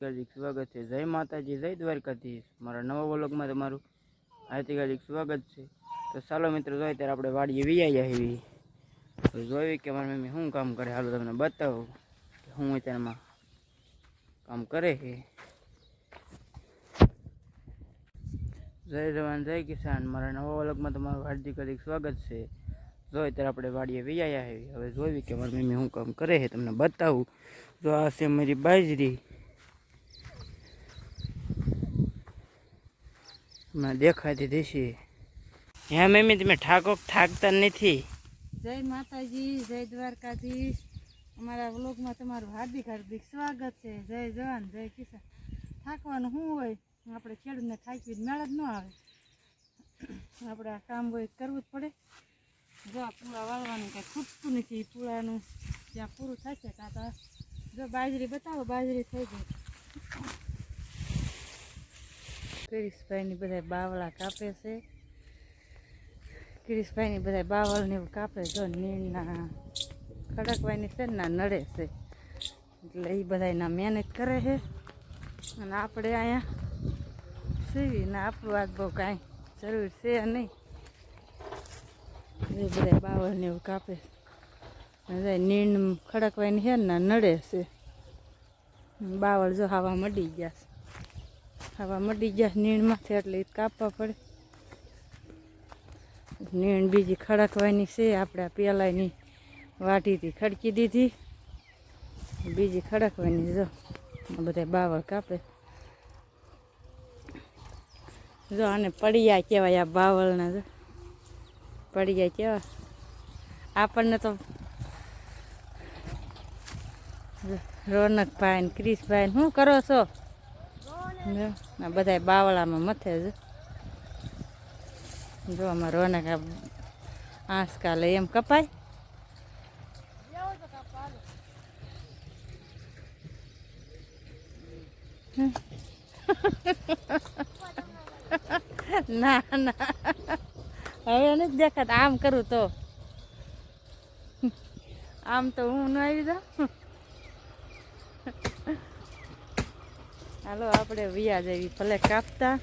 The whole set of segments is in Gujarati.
સ્વાગત છે. જય માતાજી, જય દ્વારકાધીશ. મારા નવા વ્લોગમાં તમારું હાર્દિક સ્વાગત છે. તો ચાલો મિત્રો, જોઈએ ત્યારે આપણે વાડીએ વીઆઈ આવી તો જોયું કે મારી મમ્મી શું કામ કરે. હાલો તમને બતાવું કે હું અત્યારમાં કામ કરે છે. જય જવાન જય કિસાન. મારા નવા વ્લોગમાં તમારું હાર્દિક સ્વાગત છે. જોઈએ ત્યારે આપણે વાડીએ વીઆઈ આવી. હવે જોયું કે મારી મમ્મી શું કામ કરે છે તમને બતાવું. જો આ છે મારી બાજરી, દેખાતી દેશી. હે મમ્મી, તમે થાકતા નથી? જય માતાજી, જય દ્વારકાધીશ. અમારા વ્લોગમાં તમારું હાર્દિક સ્વાગત છે. જય જવાન જય કિસાન. થાકવાનું શું હોય, આપણે ખેડૂતને થાકી મેળ જ ન આવે. આપણે આ કામ હોય કરવું જ પડે. જો આ પૂળા વાળવાનું કાંઈ ખૂટતું નથી. પૂળાનું જ્યાં પૂરું થશે ત્યાં જો બાજરી બતાવો, બાજરી થઈ ગઈ. કિરીશભાઈની બધા બાવળા કાપે છે. કિરીશભાઈની બધા બાવળને એવું કાપે. જો નીણના ખડકવાની છે ને નડે છે, એટલે એ બધા એના મહેનત કરે છે. અને આપણે અહીંયા સીવીને આપણું આજ બહુ કાંઈ જરૂર છે નહીં. એ બધા બાવળને એવું કાપે. નીણ ખડકવાની છે ને નડે છે. બાવળ જો હવા મડી ગયા છે. હવા મડી ગયા નીણમાંથી, એટલે એ કાપવા પડે. નીણ બીજી ખડકવાની છે. આપણે આ પેલાની વાટીથી ખડકી દીધી, બીજી ખડકવાની. જો બધા બાવળ કાપે. જો આને પડિયા કહેવાય. આ બાવળના જો પડિયા કહેવાય. આપણને તો રોનકભાઈ ને ક્રિશભાઈ શું કરો છો? આ બધા બાવળામાં મથે છે. જો આમાં રોનક આંસકા લે એમ કપાય. ના ના, હવે નથી દેખાતા. આમ કરું તો આમ તો હું ન આવી જાઉં. હાલો આપણે વિયા જવી. ભલે કાપતા.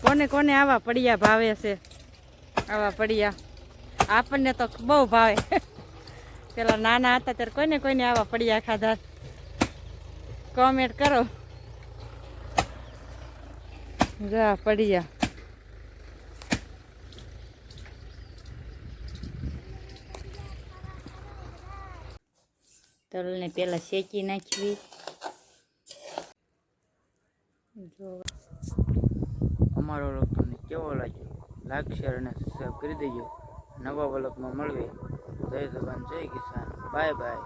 કોને કોને આવા પડિયા ભાવે છે? આવા પડિયા આપણને તો બહુ ભાવે. પેલા નાના હતા ત્યારે કોઈને કોઈને આવા પડિયા ખાધા? કોમેન્ટ કરો. જા પડિયા. તલને પેલા શેકી નાખવી. જો અમારો વ્લોગ તમને કેવો લાગ્યો? લાઈક, શેર અને સબસ્ક્રાઈબ કરી દેજો. નવા વ્લોગમાં મળીએ. જય જવાન જય કિસાન. Bye bye.